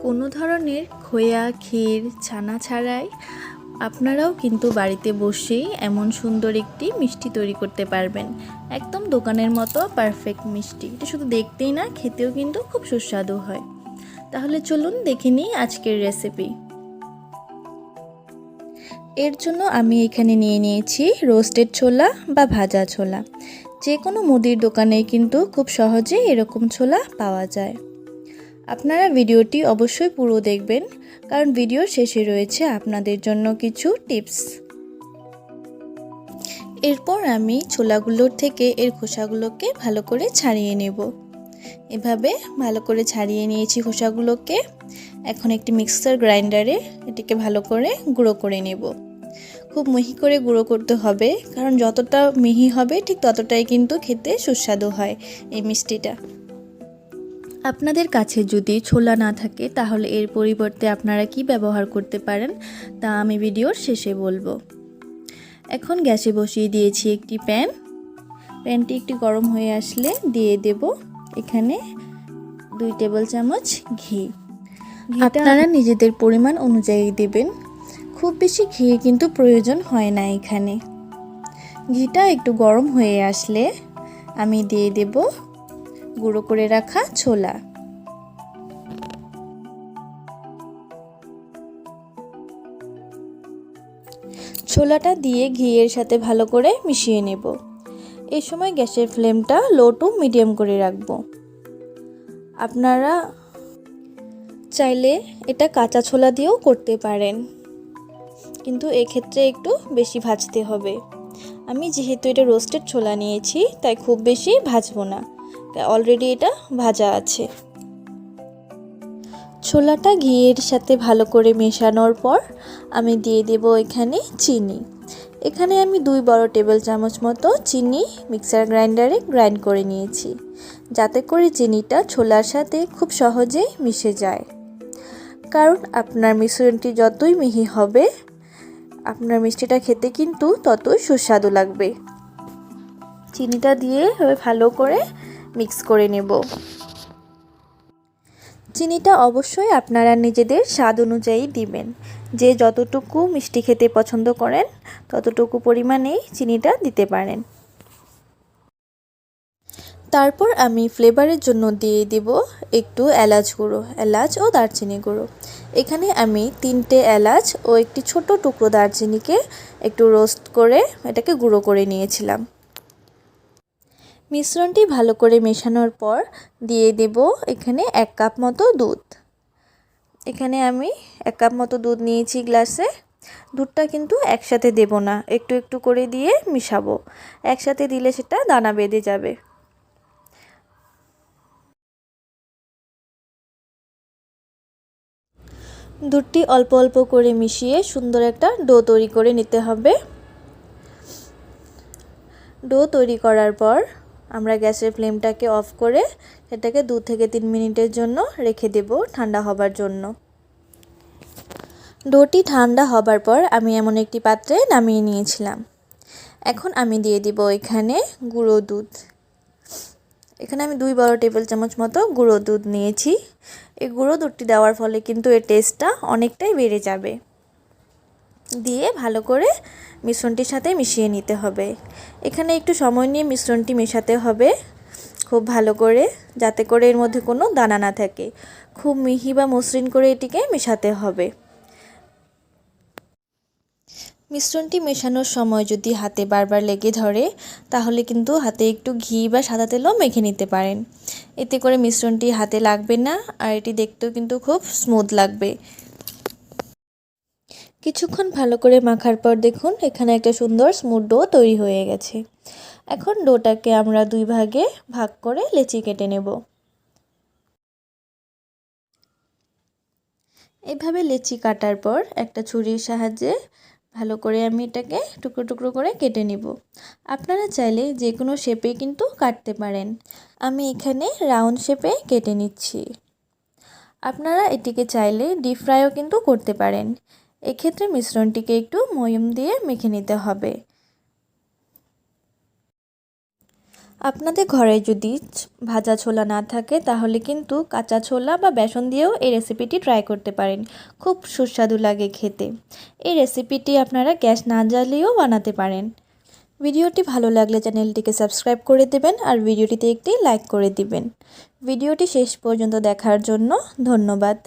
কোনো ধরনের খোয়া ক্ষীর ছানা ছাড়াই আপনারাও কিন্তু বাড়িতে বসেই এমন সুন্দর একটি মিষ্টি তৈরি করতে পারবেন। একদম দোকানের মতো পারফেক্ট মিষ্টি। এটা শুধু দেখতেই না, খেতেও কিন্তু খুব সুস্বাদু হয়। তাহলে চলুন দেখে নিই আজকের রেসিপি। এর জন্য আমি এখানে নিয়ে নিয়েছি রোস্টেড ছোলা বা ভাজা ছোলা। যে কোনো মুদির দোকানে কিন্তু খুব সহজেই এরকম ছোলা পাওয়া যায়। আপনারা ভিডিওটি অবশ্যই পুরো দেখবেন, কারণ ভিডিওর শেষে রয়েছে আপনাদের জন্য কিছু টিপস। এরপর আমি ছোলাগুলোর থেকে এর খোসাগুলোকে ভালো করে ছাড়িয়ে নেব। এভাবে ভালো করে ছাড়িয়ে নিয়েছি খোসাগুলোকে। এখন একটি মিক্সার গ্রাইন্ডারে এটিকে ভালো করে গুঁড়ো করে নেব। খুব মিহি করে গুঁড়ো করতে হবে, কারণ যতটা মিহি হবে ঠিক ততটাই কিন্তু খেতে সুস্বাদু হয় এই মিষ্টিটা। আপনাদের কাছে যদি ছোলা না থাকে তাহলে এর পরিবর্তে আপনারা কি ব্যবহার করতে পারেন তা আমি ভিডিওর শেষে বলবো। এখন গ্যাসে বসিয়ে দিয়েছি একটি প্যানটি একটু গরম হয়ে আসলে দিয়ে দেব এখানে 2 টেবিল চামচ ঘি। আপনারা নিজেদের পরিমাণ অনুযায়ী দেবেন, খুব বেশি ঘি কিন্তু প্রয়োজন হয় না এখানে। ঘিটা একটু গরম হয়ে আসলে আমি দিয়ে দেব গুঁড়ো করে রাখা ছোলা। ছোলাটা দিয়ে ঘিয়ের সাথে ভালো করে মিশিয়ে নেব। এই সময় গ্যাসের ফ্লেমটা লো টু মিডিয়াম করে রাখবো। আপনারা চাইলে এটা কাঁচা ছোলা দিয়েও করতে পারেন, কিন্তু এক্ষেত্রে একটু বেশি ভাজতে হবে। আমি যেহেতু এটা রোস্টেড ছোলা নিয়েছি তাই খুব বেশি ভাজবো না, তাই অলরেডি এটা ভাজা আছে। ছোলাটা ঘিয়ের সাথে ভালো করে মেশানোর পর আমি দিয়ে দেব এখানে চিনি। এখানে আমি 2 বড় টেবিল চামচ মতো চিনি মিক্সার গ্রাইন্ডারে গ্রাইন্ড করে নিয়েছি, যাতে করে চিনিটা ছোলার সাথে খুব সহজেই মিশে যায়। কারণ আপনার মিশ্রণটি যতই মিহি হবে আপনার মিষ্টিটা খেতে কিন্তু ততই সুস্বাদু লাগবে। চিনিটা দিয়ে ভালো করে মিক্স করে নেব। চিনিটা অবশ্যই আপনারা নিজেদের স্বাদ অনুযায়ী দিবেন। যে যতটুকু মিষ্টি খেতে পছন্দ করেন ততটুকু পরিমাণেই চিনিটা দিতে পারেন। তারপর আমি ফ্লেভারের জন্য দিয়ে দেব একটু এলাচ গুঁড়ো, এলাচ ও দারচিনি গুঁড়ো। এখানে আমি 3টে এলাচ ও একটি ছোট টুকরো দারচিনিকে একটু রোস্ট করে এটাকে গুঁড়ো করে নিয়েছিলাম। মিশ্রণটি ভালো করে মেশানোর পর দিয়ে দেব এখানে 1 কাপ মতো দুধ। এখানে আমি 1 কাপ মতো দুধ নিয়েছি গ্লাসে। দুধটা কিন্তু একসাথে দেব না, একটু একটু করে দিয়ে মিশাবো। একসাথে দিলে সেটা দানা বেঁধে যাবে। দুধটি অল্প অল্প করে মিশিয়ে সুন্দর একটা ডো তৈরি করে নিতে হবে। ডো তৈরি করার পর আমরা গ্যাসের ফ্লেমটাকে অফ করে এটাকে 2 থেকে 3 মিনিটের জন্য রেখে দেব ঠান্ডা হবার জন্য। ডোটি ঠান্ডা হবার পর আমি এমন একটি পাত্রে নামিয়ে নিয়েছিলাম। এখন আমি দিয়ে দিব এখানে গুঁড়ো দুধ। এখানে আমি 2 বড় টেবিল চামচ মতো গুঁড়ো দুধ নিয়েছি। এই গুঁড়ো দুধটি দেওয়ার ফলে কিন্তু এর টেস্টটা অনেকটাই বেড়ে যাবে। দিয়ে ভালো করে মিশ্রণটির সাথে মিশিয়ে নিতে হবে। এখানে একটু সময় নিয়ে মিশ্রণটি মেশাতে হবে খুব ভালো করে, যাতে করে এর মধ্যে কোনো দানা না থাকে। খুব মিহি বা মসৃণ করে এটিকে মেশাতে হবে। মিশ্রণটি মেশানোর সময় যদি হাতে বারবার লেগে ধরে তাহলে কিন্তু হাতে একটু ঘি বা সাদা তেলও মেখে নিতে পারেন। এতে করে মিশ্রণটি হাতে লাগবে না, আর এটি দেখতেও কিন্তু খুব স্মুথ লাগবে। কিছুক্ষণ ভালো করে মাখার পর দেখুন এখানে একটা সুন্দর স্মুথ ডো তৈরি হয়ে গেছে। এখন ডোটাকে আমরা 2 ভাগে ভাগ করে লেচি কেটে নেব। এভাবে লেচি কাটার পর একটা ছুরির সাহায্যে ভালো করে আমি এটাকে টুকরো টুকরো করে কেটে নিব। আপনারা চাইলে যে কোনো শেপে কিন্তু কাটতে পারেন। আমি এখানে রাউন্ড শেপে কেটে নিচ্ছি। আপনারা এটিকে চাইলে ডিপ ফ্রাইও কিন্তু করতে পারেন। এক্ষেত্রে মিশ্রণটিকে একটু ময়ম দিয়ে মেখে নিতে হবে। আপনাদের ঘরে যদি ভাজা ছোলা না থাকে তাহলে কিন্তু কাঁচা ছোলা বা বেসন দিয়েও এই রেসিপিটি ট্রাই করতে পারেন। খুব সুস্বাদু লাগে খেতে। এই রেসিপিটি আপনারা গ্যাস না জ্বালিয়েও বানাতে পারেন। ভিডিওটি ভালো লাগলে চ্যানেলটিকে সাবস্ক্রাইব করে দেবেন আর ভিডিওটিতে একটি লাইক করে দিবেন। ভিডিওটি শেষ পর্যন্ত দেখার জন্য ধন্যবাদ।